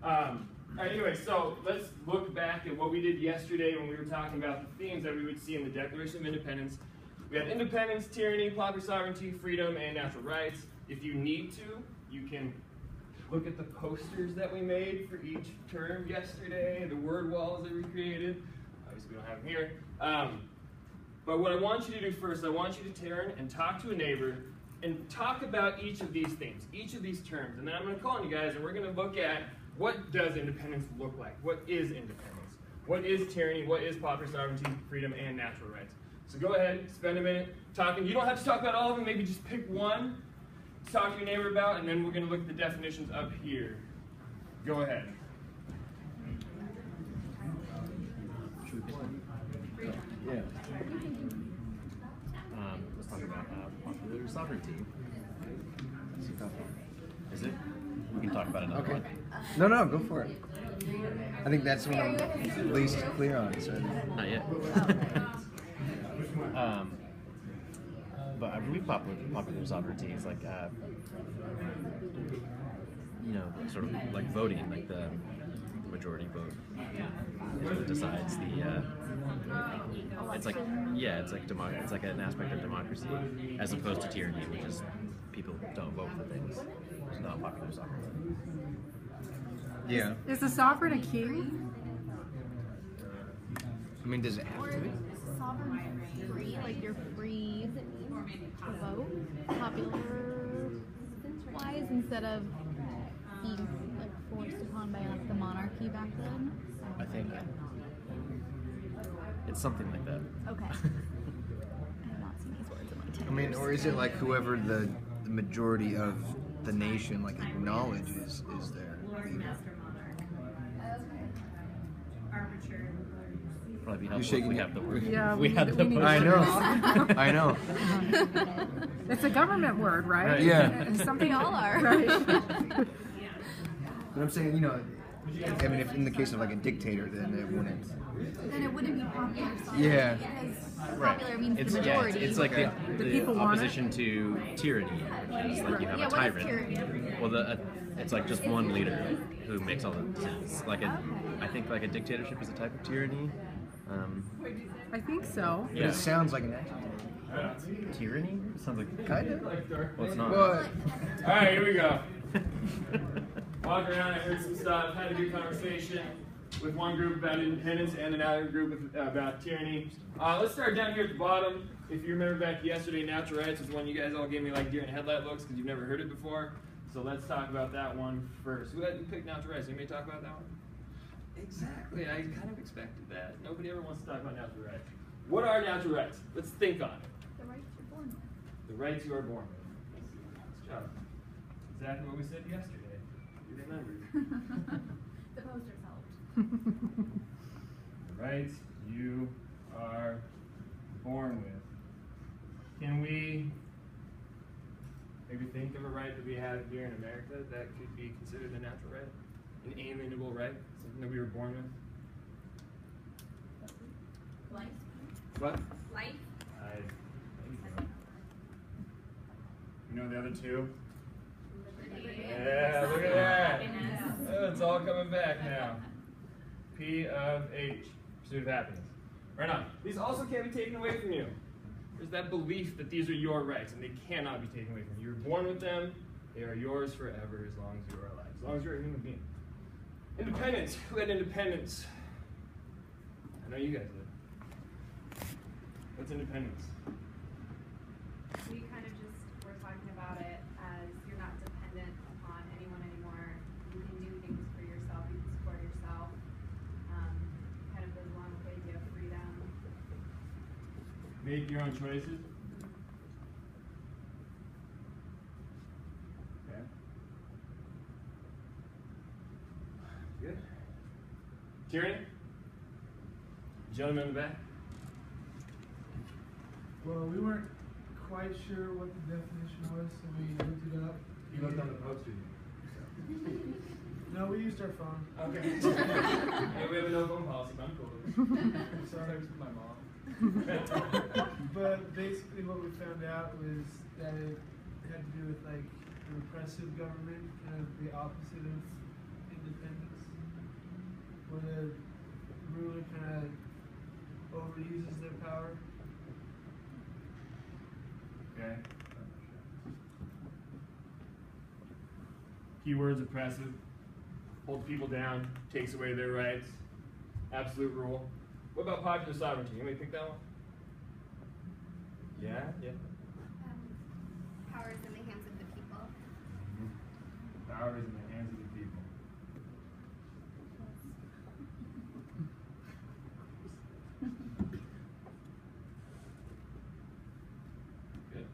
Anyway, so let's look back at what we did yesterday when we were talking about the themes that we would see in the Declaration of Independence. We had independence, tyranny, popular sovereignty, freedom, and natural rights. If you need to, you can look at the posters that we made for each term yesterday, the word walls that we created. Obviously, we don't have them here. But what I want you to do first, I want you to turn and talk to a neighbor and talk about each of these things, each of these terms. And then I'm going to call on you guys, and we're going to look at what does independence look like? What is independence? What is tyranny? What is popular sovereignty, freedom, and natural rights? So go ahead, spend a minute talking. You don't have to talk about all of them. Maybe just pick one to talk to your neighbor about, and then we're going to look at the definitions up here. Go ahead. Yeah. Let's talk about popular sovereignty. Is it? We can talk about another one. No, go for it. I think that's what I'm least clear on. So. Not yet. But I believe popular sovereignty is like, sort of like voting, like the majority vote. It decides the. It's like it's like an aspect of democracy, as opposed to tyranny, which is people don't vote for things. It's not popular sovereignty. Yeah. Is the sovereign a king? I mean, does it have to be? Sovereign free, like you're free to vote, popular-wise, instead of being like forced upon by like the monarchy back then. I think it's something like that. Okay. I have not seen these words in like 10 I mean, years. or is it like whoever the majority of the nation like acknowledges is their leader? Probably be You're helpful if shaking we your- have the word. Yeah, we had the we need word. I know. to- I know. It's a government word, right? Right. Yeah. It's something We all are. Right. But I'm saying, I mean, if in the case of like a dictator, then it wouldn't. Then it wouldn't be popular sovereignty, Yeah. because Right. popular means It's the majority. it's like the people want it? opposition to tyranny, which is like you have Yeah, a what is tyrant. tyranny? Well, it's like just one leader who makes all the decisions. I think like a dictatorship is a type of tyranny. I think so. But Yeah. it sounds like an adjective. Tyranny sounds like Kind of. well, it's not. But All right, here we go. Walked around, I heard some stuff, had a good conversation with one group about independence and another group about tyranny. Let's start down here at the bottom. If you remember back yesterday, natural rights was one you guys all gave me like deer in headlight looks because you've never heard it before. So let's talk about that one first. Who picked natural rights? Anybody talk about that one? Exactly, I kind of expected that. Nobody ever wants to talk about natural rights. What are natural rights? Let's think on it. The rights you're born with. The rights you are born with. Nice job. Exactly what we said yesterday. You remembered. The posters helped. The rights you are born with. Can we maybe think of a right that we have here in America that could be considered a natural right? An alienable right? Something that we were born with? Life. What? Life. You know the other two? Liberty. Yeah, look at that. Oh, it's all coming back now. P of H, pursuit of happiness. Right on. These also can't be taken away from you. There's that belief that these are your rights and they cannot be taken away from you. You're born with them. They are yours forever as long as you are alive, as long as you're a human being. Independence. Who had independence? I know you guys did. What's independence? We kind of just were talking about it as you're not dependent upon anyone anymore. You can do things for yourself. You can support yourself. Kind of goes along with the idea of freedom. Make your own choices. Okay. Good. Tyranny? Gentleman in the back. Well, we weren't quite sure what the definition was, so we looked it up. You looked on the poster. No, we used our phone. Okay. Yeah, we have a no phone policy, but I'm cool with it. Sorry, with my mom. But basically, what we found out was that it had to do with like the repressive government, kind of the opposite of independence, where the ruler kind of overuses their power. Okay. Keywords oppressive, holds people down, takes away their rights, absolute rule. What about popular sovereignty? Anybody pick that one? Yeah, yeah. Power is in the hands of the people. Power is in the hands of the people. Good.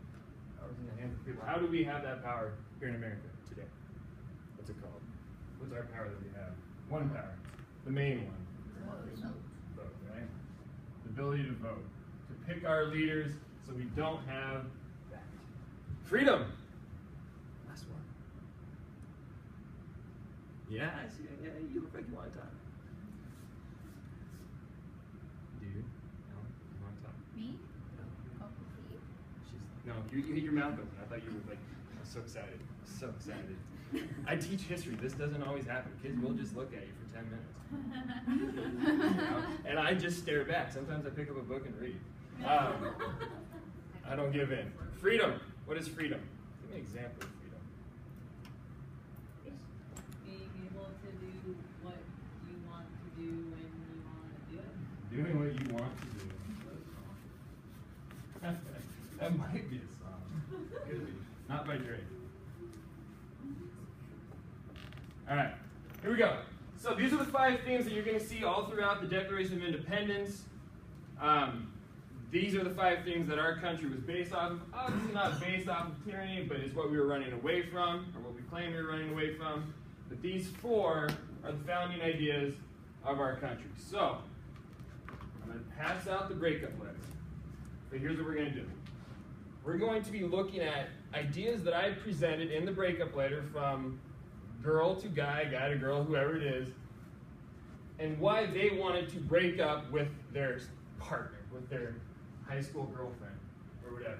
Power is in the hands of the people. How do we have that power here in America today? What's it called? What's our power that we have? One power, the main one. Vote, right? The ability to vote, to pick our leaders, so we don't have that. Freedom. Last one. Yeah, I see. Yeah, you look like you want to talk. Do you? No, you want to talk? Me? No. Oh, me? No, you hit your mouth open. I thought you were like, I'm so excited. So excited. I teach history. This doesn't always happen. Kids will just look at you for 10 minutes. You know? And I just stare back. Sometimes I pick up a book and read. I don't give in. Freedom. What is freedom? Give me an example of freedom. Yes. Being able to do what you want to do when you want to do it. Doing what you want to do. That might be a song. Could be. Not by Drake. All right, here we go. So these are the 5 themes that you're going to see all throughout the Declaration of Independence. These are the 5 things that our country was based off of. Obviously not based off of tyranny, but it's what we were running away from, or what we claim we were running away from. But these 4 are the founding ideas of our country. So, I'm going to pass out the breakup letter. But here's what we're going to do. We're going to be looking at ideas that I presented in the breakup letter from girl to guy, guy to girl, whoever it is, and why they wanted to break up with their partner, with their high school girlfriend, or whatever.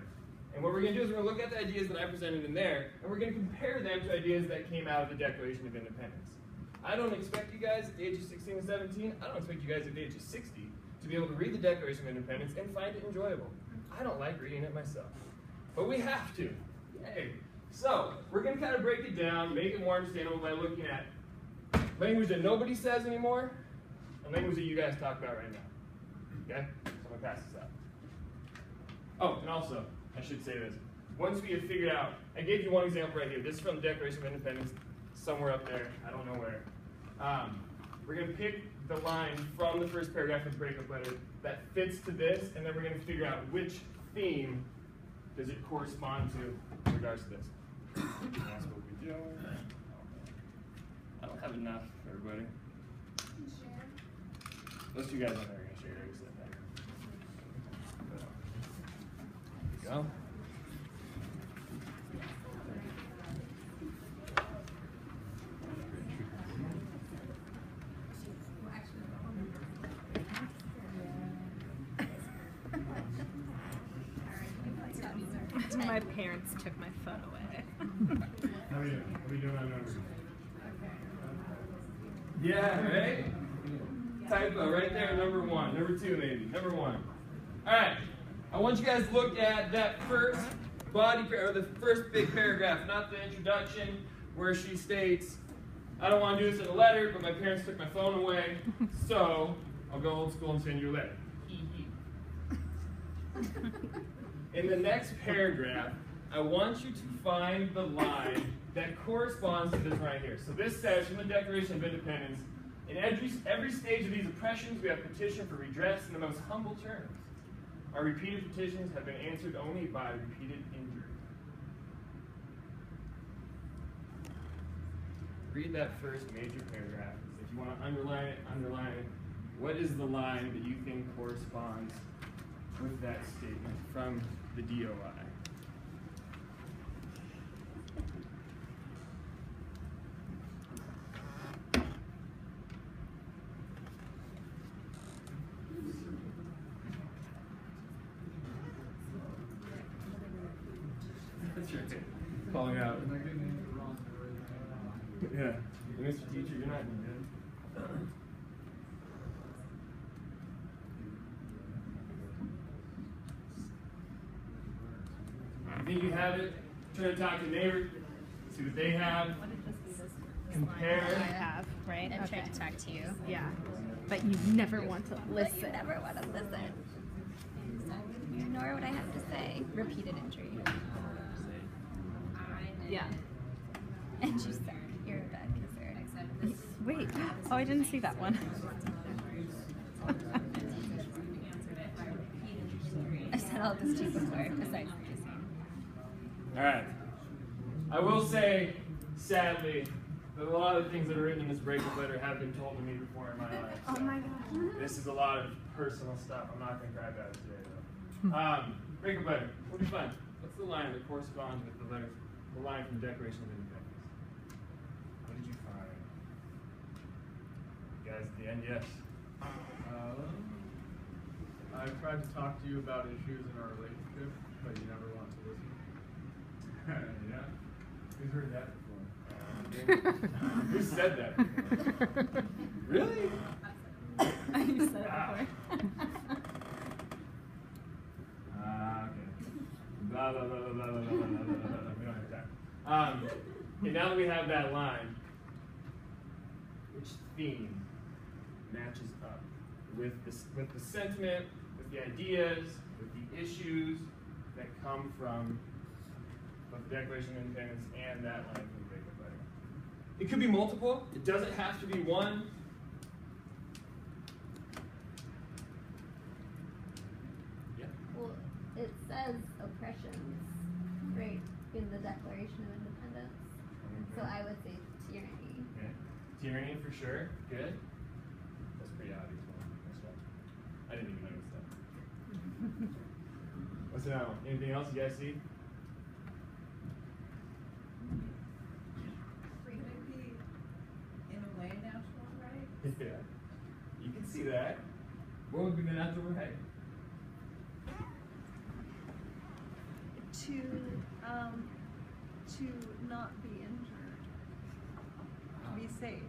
And what we're going to do is we're going to look at the ideas that I presented in there, and we're going to compare them to ideas that came out of the Declaration of Independence. I don't expect you guys at the age of 16 and 17, I don't expect you guys at the age of 60 to be able to read the Declaration of Independence and find it enjoyable. I don't like reading it myself. But we have to. Yay. So, we're going to kind of break it down, make it more understandable by looking at language that nobody says anymore, and language that you guys talk about right now. Okay? So I'm going to pass this out. Oh, and also, I should say this. Once we have figured out, I gave you one example right here. This is from the Declaration of Independence, somewhere up there. I don't know where. We're going to pick the line from the first paragraph of the breakup letter that fits to this, and then we're going to figure out which theme does it correspond to in regards to this. That's what we do. I don't have enough for everybody. Those 2 guys on there are going to share. I already said that. There we go. My parents took my phone away. How are you? What are we doing on numbers? Yeah, right? Typo right there, number 1. Number 2, maybe. Number 1. All right. I want you guys to look at that first or the first big paragraph, not the introduction, where she states, I don't want to do this in a letter, but my parents took my phone away, so I'll go old school and send you a letter. In the next paragraph, I want you to find the line that corresponds to this right here. So this says, from the Declaration of Independence, in every stage of these oppressions, we have petitioned for redress in the most humble terms. Our repeated petitions have been answered only by repeated injury. Read that first major paragraph. If you want to underline it, underline it. What is the line that you think corresponds with that statement from the DOI? That's right. Calling out. Yeah. Mr. Teacher, you're not doing good. I think you have it. Try to talk to your neighbor, see what they have. Compare. I have, right? And try to talk to you. Yeah. But you never want to But listen. you never want to listen. Ignore what I have to say. Repeated injury. Yeah. And you said you're a bad kisser. Wait. Oh, I didn't see that one. I've said all this to you before, besides kissing. Alright. I will say, sadly, that a lot of the things that are written in this breakup letter have been told to me before in my life. So Oh my gosh. this is a lot of personal stuff. I'm not going to cry about it today, though. Breakup letter. What did you find? What's the line that corresponds with the letter, the line from the Declaration of Independence? What did you find? You guys, at the end, yes. I tried to talk to you about issues in our relationship, but you never want to listen. Yeah. Who's heard that before? Who said that before? Really? You said it before. Okay. Blah, blah, blah, blah, blah, blah, blah, blah, blah, blah, blah. We don't have time. Okay, now that we have that line, which theme matches up with the sentiment, with the ideas, with the issues that come from both the Declaration of Independence and that line from the breakup letter? It could be multiple. It doesn't have to be one. Yeah. Well, it says oppressions, right, in the Declaration of Independence. So I would say tyranny. Okay. Tyranny for sure. Good. That's pretty obvious one. That's right. I didn't even notice that. What's another one? Anything else you guys see? Freedom be in a way natural, right? Yeah. You can see that. What would be the natural right? To not be injured, to be safe.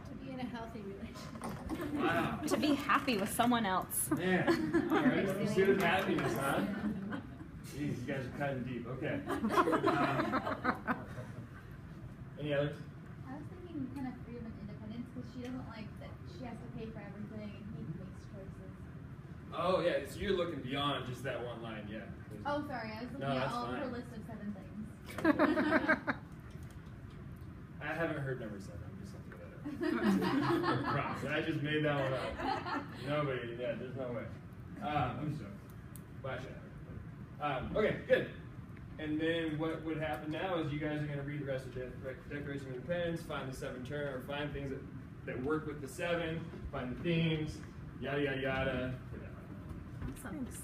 To be in a healthy relationship. Wow. To be happy with someone else. Man. All right. Pursuit of happiness, huh? Jeez, you guys are cutting deep. Okay. Any others? I was thinking kind of freedom and independence because she doesn't like that she has to pay for everything and he makes choices. Oh, yeah. So you're looking beyond just that one line, yeah. Oh, sorry. I was looking No, at that's all of her fine. list of 7 things. I haven't heard number 7. I'm just looking at it. Props. I just made that one up. Nobody, yeah, there's no way. I'm just joking. Well, actually, I haven't. Okay, good. And then what would happen now is you guys are going to read the rest of the Declaration of Independence, find the 7 terms, or find things that work with the 7, find the themes, yada, yada, yada. Thanks.